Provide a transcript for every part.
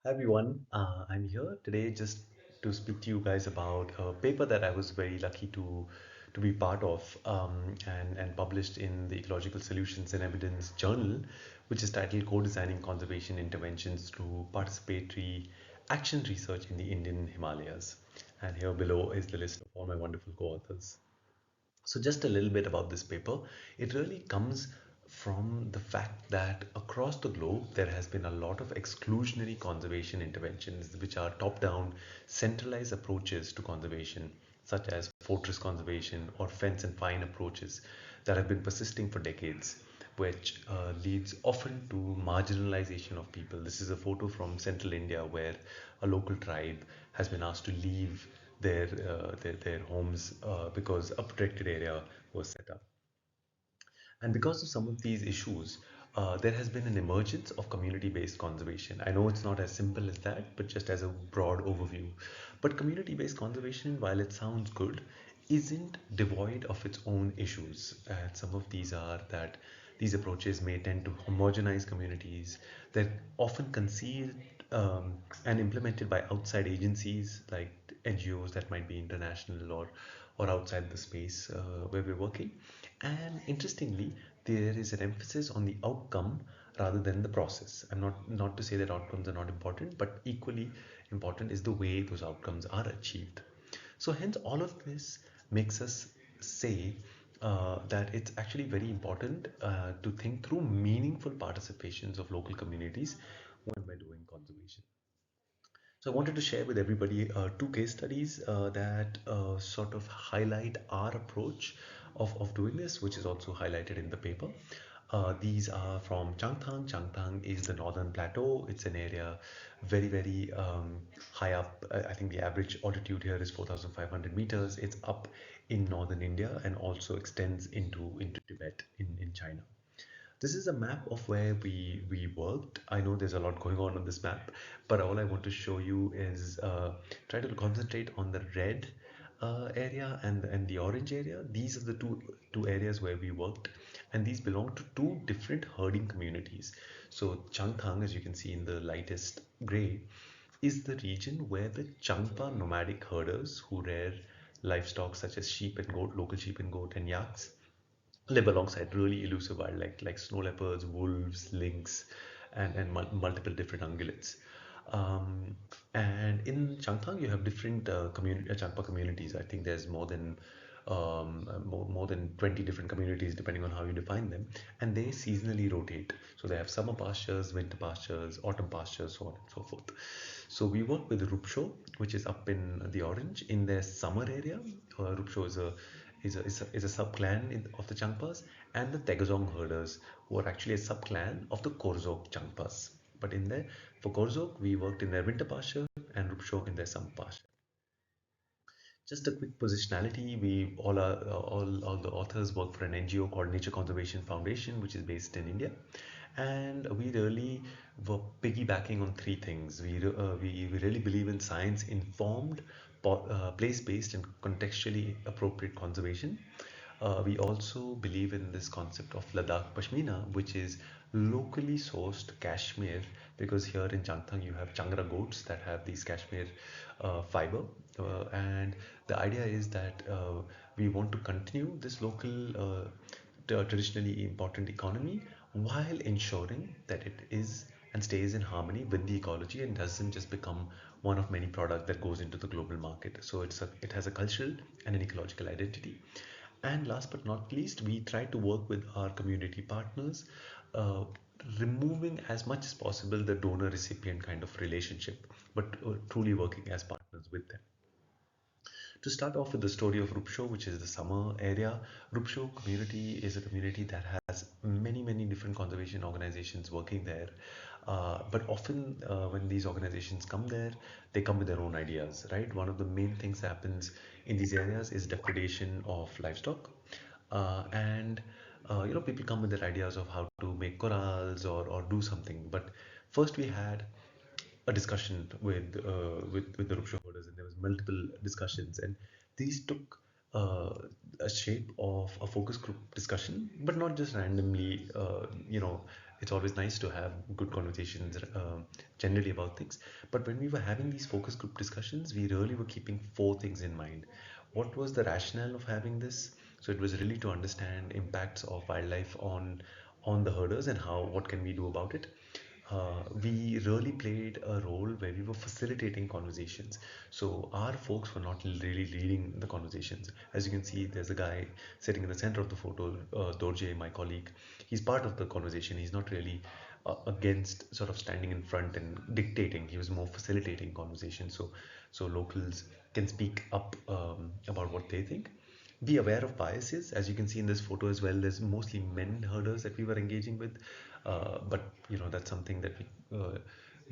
Hi everyone, I'm here today just to speak to you guys about a paper that I was very lucky to be part of and published in the Ecological Solutions and Evidence Journal, which is titled Co-Designing Conservation Interventions Through Participatory Action Research in the Indian Himalayas. And here below is the list of all my wonderful co-authors. So, just a little bit about this paper. It really comes from the fact that across the globe there has been a lot of exclusionary conservation interventions, which are top down, centralized approaches to conservation, such as fortress conservation or fence and fine approaches that have been persisting for decades, which leads often to marginalization of people. This is a photo from central India where a local tribe has been asked to leave their homes because a protected area was set up. And because of some of these issues, there has been an emergence of community-based conservation. I know it's not as simple as that, but just as a broad overview. But community-based conservation, while it sounds good, isn't devoid of its own issues. And some of these are that these approaches may tend to homogenize communities. They're often conceived and implemented by outside agencies like NGOs that might be international or outside the space where we're working. And interestingly, there is an emphasis on the outcome rather than the process. I'm not to say that outcomes are not important, but equally important is the way those outcomes are achieved. So hence all of this makes us say that it's actually very important to think through meaningful participations of local communities when we're doing conservation. So I wanted to share with everybody two case studies that sort of highlight our approach of doing this, which is also highlighted in the paper. These are from Changthang. Changthang is the northern plateau. It's an area very high up. I think the average altitude here is 4,500 meters. It's up in northern India and also extends into Tibet in China. This is a map of where we worked. I know there's a lot going on this map, but all I want to show you is try to concentrate on the red area and the orange area. These are the two areas where we worked, and these belong to two different herding communities. So Changthang, as you can see in the lightest gray, is the region where the Changpa nomadic herders who rear livestock such as sheep and goat, local sheep and goat and yaks, live alongside really elusive wildlife like snow leopards, wolves, lynx, and multiple different ungulates. Um, and in Changthang, you have different Changpa communities. I think there's more than 20 different communities depending on how you define them, and they seasonally rotate. So they have summer pastures, winter pastures, autumn pastures, so on and so forth. So we work with Rupo, which is up in the orange in their summer area. Rupo is a subclan of the Changpas, and the Tazong herders, who are actually a subclan of the Korzok Changpas. But in there, for Korzok, we worked in their winter pasture and Rupsho in their summer pasture. Just a quick positionality. We all the authors work for an NGO called Nature Conservation Foundation, which is based in India, and we really were piggybacking on three things. We really believe in science informed, place-based, and contextually appropriate conservation. We also believe in this concept of Ladakh Pashmina, which is locally sourced cashmere, because here in Changthang you have Changra goats that have these cashmere fiber, and the idea is that we want to continue this local traditionally important economy while ensuring that it is and stays in harmony with the ecology and doesn't just become one of many products that goes into the global market. So it has a cultural and an ecological identity. And last but not least, we try to work with our community partners, uh, removing as much as possible the donor recipient kind of relationship, but truly working as partners with them. To start off with the story of Rupsho, which is the summer area, Rupsho community is a community that has many different conservation organizations working there. But often when these organizations come there, they come with their own ideas, right? One of the main things that happens in these areas is depredation of livestock. And people come with their ideas of how to make corrals or do something. But first we had a discussion with the Rupo holders, and there was multiple discussions, and these took a shape of a focus group discussion, but not just randomly, It's always nice to have good conversations generally about things. But when we were having these focus group discussions, we really were keeping four things in mind. What was the rationale of having this? So it was really to understand impacts of wildlife on the herders and how what can we do about it. We really played a role where we were facilitating conversations. So our folks were not really leading the conversations. As you can see, there's a guy sitting in the center of the photo, Dorje, my colleague. He's part of the conversation. He's not really against sort of standing in front and dictating. He was more facilitating conversation. So locals can speak up about what they think. Be aware of biases. As you can see in this photo as well, there's mostly men herders that we were engaging with, but that's something that we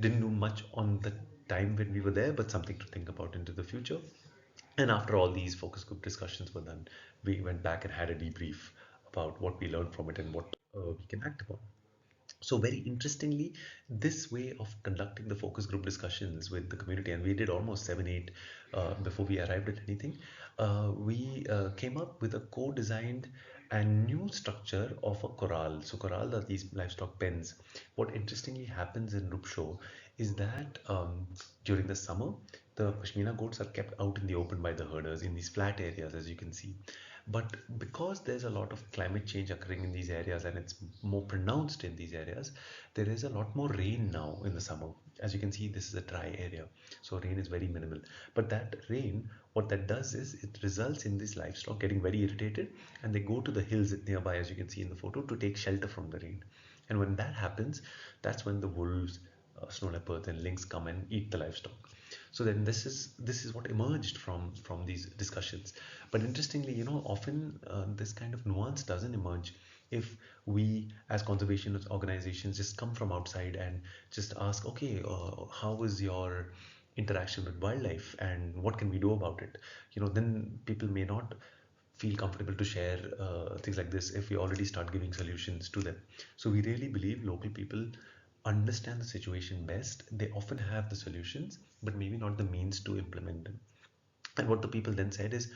didn't do much on the time when we were there, but something to think about into the future. And after all these focus group discussions were done, we went back and had a debrief about what we learned from it and what we can act upon. So very interestingly, this way of conducting the focus group discussions with the community, and we did almost 7, 8 before we arrived at anything, we came up with a co-designed and new structure of a corral. So corral are these livestock pens. What interestingly happens in Rupsho is that during the summer, the Pashmina goats are kept out in the open by the herders in these flat areas, as you can see. But because there's a lot of climate change occurring in these areas and it's more pronounced in these areas, there is a lot more rain now in the summer. As you can see, this is a dry area, so rain is very minimal. But that rain, what that does is it results in these livestock getting very irritated and they go to the hills nearby, as you can see in the photo, to take shelter from the rain. And when that happens, that's when the wolves, snow leopards, and lynx come and eat the livestock. So then this is what emerged from these discussions. But interestingly, often this kind of nuance doesn't emerge if we as conservation organizations just come from outside and just ask, okay, how is your interaction with wildlife and what can we do about it? Then people may not feel comfortable to share things like this if we already start giving solutions to them. So we really believe local people understand the situation best. They often have the solutions, but maybe not the means to implement them. And what the people then said is,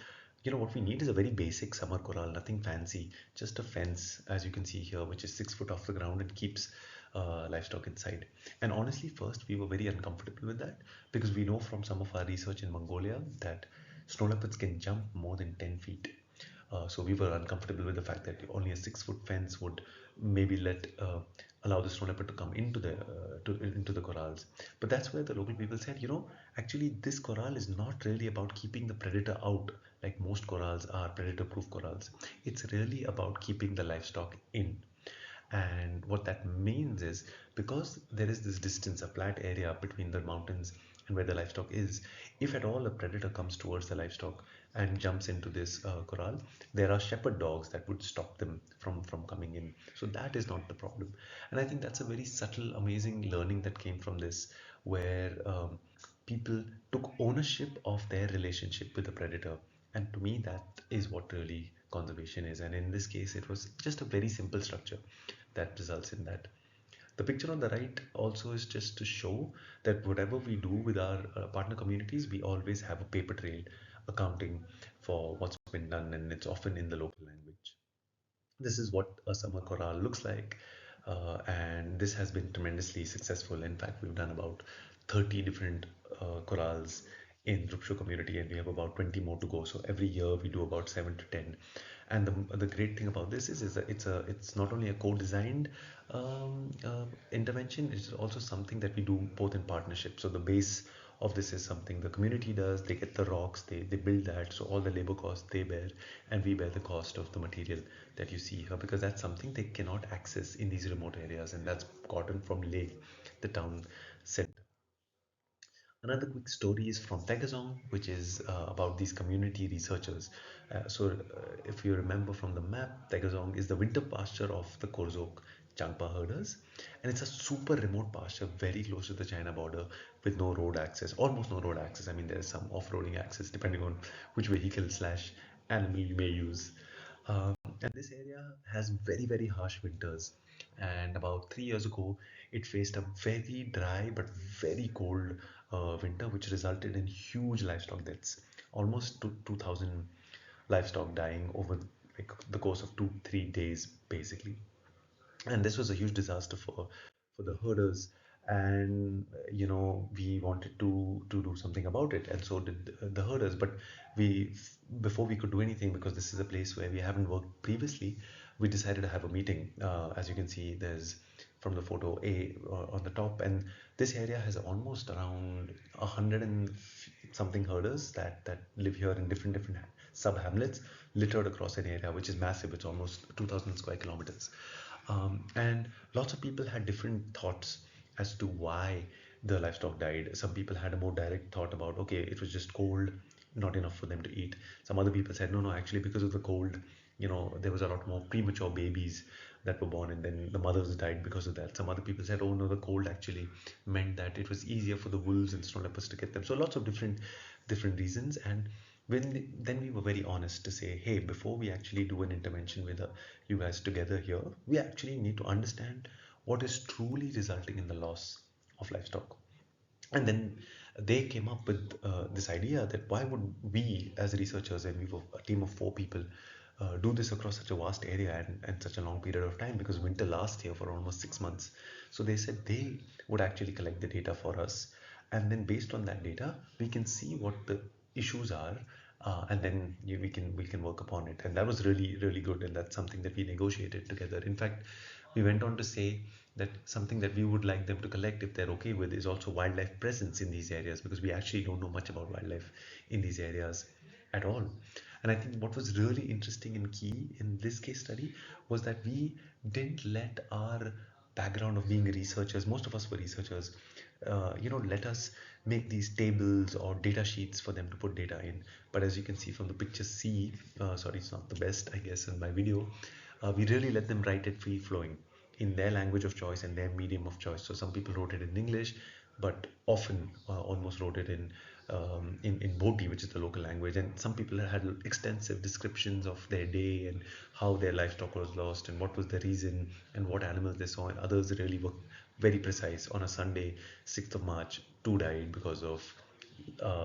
what we need is a very basic summer corral, nothing fancy, just a fence, as you can see here, which is 6 foot off the ground and keeps livestock inside. And honestly, first we were very uncomfortable with that because we know from some of our research in Mongolia that snow leopards can jump more than 10 feet. So we were uncomfortable with the fact that only a 6 foot fence would maybe allow the snow leopard to come into the corrals. But that's where the local people said, actually this corral is not really about keeping the predator out like most corrals are predator-proof corrals. It's really about keeping the livestock in. And what that means is because there is this distance, a flat area between the mountains and where the livestock is, if at all a predator comes towards the livestock and jumps into this corral, there are shepherd dogs that would stop them from coming in. So that is not the problem. And I think that's a very subtle, amazing learning that came from this, where people took ownership of their relationship with the predator. And to me, that is what really conservation is. And in this case, it was just a very simple structure that results in that. The picture on the right also is just to show that whatever we do with our partner communities, we always have a paper trail accounting for what's been done, and it's often in the local language. This is what a summer corral looks like, and this has been tremendously successful. In fact, we've done about 30 different corrals in Rupsho community, and we have about 20 more to go. So every year we do about 7 to 10. And the great thing about this is that it's not only a co-designed intervention, it's also something that we do both in partnership. So the base of this is something the community does. They get the rocks, they build that, so all the labor costs they bear, and we bear the cost of the material that you see here, because that's something they cannot access in these remote areas, and that's gotten from Leh, the town center. Another quick story is from Tazong, which is about these community researchers. If you remember from the map, Tazong is the winter pasture of the Korzok Changpa herders, and it's a super remote pasture, very close to the China border, with no road access, almost no road access. I mean, there's some off-roading access depending on which vehicle slash animal you may use. And this area has very, very harsh winters. And about 3 years ago, it faced a very dry but very cold winter, which resulted in huge livestock deaths. Almost 2,000 livestock dying over like the course of 2, 3 days, basically. and this was a huge disaster for the herders. And we wanted to do something about it, and so did the herders. But we before we could do anything, because this is a place where we haven't worked previously, we decided to have a meeting. As you can see, there's from the photo A on the top, and this area has almost around 100 and something herders that live here in different sub hamlets littered across an area which is massive. It's almost 2,000 square kilometers. And lots of people had different thoughts as to why the livestock died. Some people had a more direct thought about, okay, it was just cold, not enough for them to eat. Some other people said, no, no, actually, because of the cold, there was a lot more premature babies that were born, and then the mothers died because of that. Some other people said, oh no, the cold actually meant that it was easier for the wolves and snow leopards to get them. So lots of different reasons. And then we were very honest to say, hey, before we actually do an intervention with you guys together here, we actually need to understand what is truly resulting in the loss of livestock. And then they came up with this idea that why would we as researchers, and we were a team of 4 people, do this across such a vast area and such a long period of time, because winter lasts here for almost 6 months. So they said they would actually collect the data for us, and then based on that data we can see what the issues are, and then we can work upon it. And that was really good, and that's something that we negotiated together. In fact, we went on to say that something that we would like them to collect, if they're okay with, is also wildlife presence in these areas, because we actually don't know much about wildlife in these areas at all. And I think what was really interesting and key in this case study was that we didn't let our background of being researchers, most of us were researchers, let us make these tables or data sheets for them to put data in. But as you can see from the picture C, sorry, it's not the best, I guess, in my video, we really let them write it free flowing in their language of choice and their medium of choice. So some people wrote it in English, but often almost wrote it in Bhoti, which is the local language. And some people had extensive descriptions of their day and how their livestock was lost and what was the reason and what animals they saw. And others really were very precise. On a Sunday, 6th of March, 2 died because of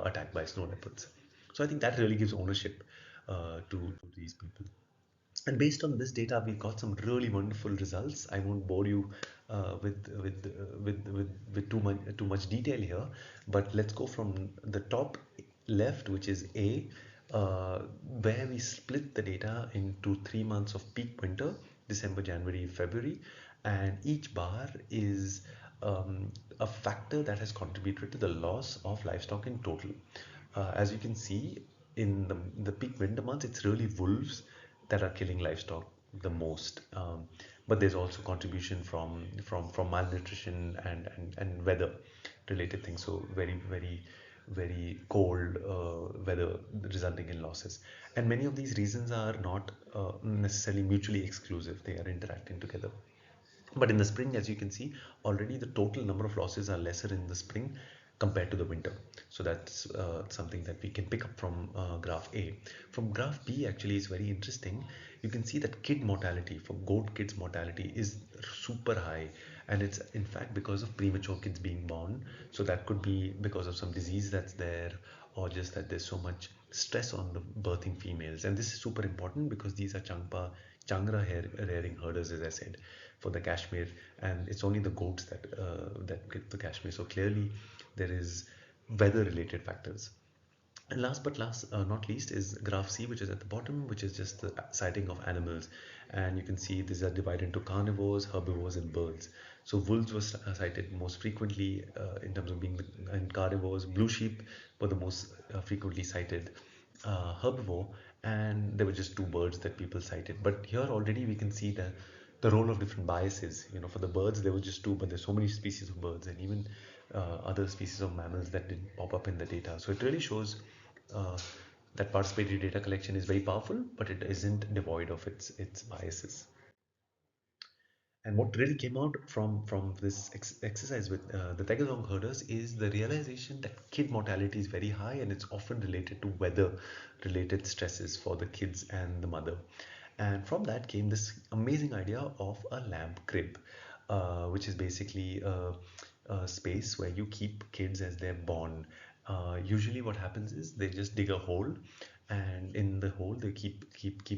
attack by snow leopards. So I think that really gives ownership to these people. And based on this data, we got some really wonderful results. I won't bore you with too much detail here, but let's go from the top left, which is A, where we split the data into 3 months of peak winter, December, January, February, and each bar is a factor that has contributed to the loss of livestock in total. As you can see, in the peak winter months, it's really wolves that are killing livestock the most. But there's also contribution from malnutrition and weather related things. So very cold weather resulting in losses. And many of these reasons are not necessarily mutually exclusive. They are interacting together. But in the spring, as you can see, already the total number of losses are lesser in the spring compared to the winter. So that's something that we can pick up from graph A. From graph B, actually, is very interesting. You can see that kid mortality, for goat kids mortality, is super high, and it's in fact because of premature kids being born. So that could be because of some disease that's there, or just that there's so much stress on the birthing females. And this is super important because these are Changra rearing herders, as I said, for the Kashmir, and it's only the goats that get the Kashmir. So clearly, there is weather-related factors. And last but not least is graph C, which is at the bottom, which is just the sighting of animals. And you can see these are divided into carnivores, herbivores, and birds. So wolves were sighted most frequently in terms of being in carnivores. Blue sheep were the most frequently sighted herbivore, and there were just 2 birds that people cited. But here already we can see the role of different biases. For the birds there were just 2, but there's so many species of birds and even other species of mammals that didn't pop up in the data. So it really shows uh, that participatory data collection is very powerful, but it isn't devoid of its biases. And what really came out from this exercise with the Tazong herders is the realization that kid mortality is very high, and it's often related to weather-related stresses for the kids and the mother. And from that came this amazing idea of a lamb crib, which is basically a space where you keep kids as they're born. Usually, what happens is they just dig a hole, and in the hole they keep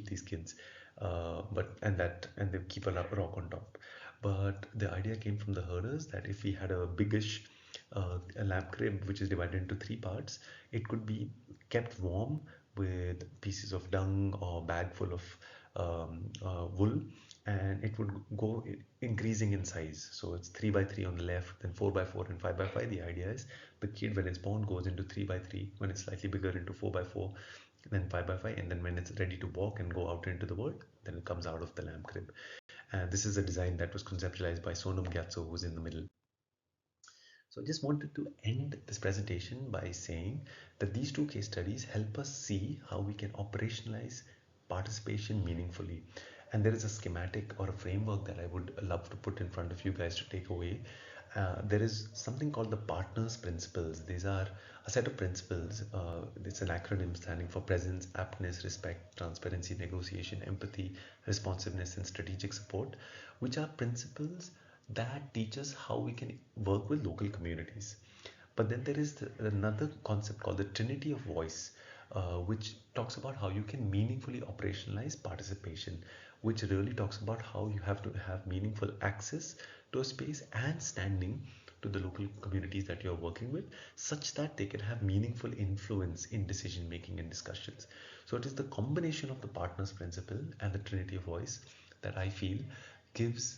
these kids. but and they keep a rock on top. But the idea came from the herders that if we had a biggish a lamb crib which is divided into three parts, it could be kept warm with pieces of dung or bag full of wool, and it would go increasing in size. So it's 3 by 3 on the left, then 4 by 4 and 5 by 5. The idea is the kid when it's born goes into 3 by 3, when it's slightly bigger into 4 by 4, then 5 by 5, and then when it's ready to walk and go out into the world, then it comes out of the lamb crib. And this is a design that was conceptualized by Sonam Gyatso, who's in the middle. So I just wanted to end this presentation by saying that these two case studies help us see how we can operationalize participation meaningfully. And there is a schematic or a framework that I would love to put in front of you guys to take away. There is something called the partners principles. These are a set of principles. It's an acronym standing for presence, aptness, respect, transparency, negotiation, empathy, responsiveness, and strategic support, which are principles that teach us how we can work with local communities. But then there is another concept called the Trinity of Voice, which talks about how you can meaningfully operationalize participation, which really talks about how you have to have meaningful access to a space and standing to the local communities that you're working with, such that they can have meaningful influence in decision making and discussions. So it is the combination of the partners principle and the Trinity of Voice that I feel gives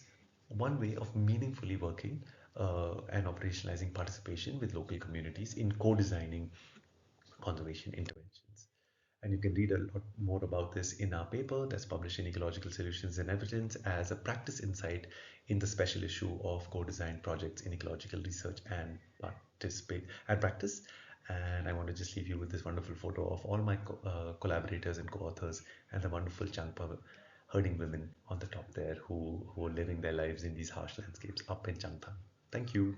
one way of meaningfully working and operationalizing participation with local communities in co-designing conservation interventions. And you can read a lot more about this in our paper that's published in Ecological Solutions and Evidence as a practice insight in the special issue of co-design projects in ecological research and participate and practice. And I want to just leave you with this wonderful photo of all my collaborators and co-authors and the wonderful Changpa herding women on the top there who are living their lives in these harsh landscapes up in Changthang. Thank you.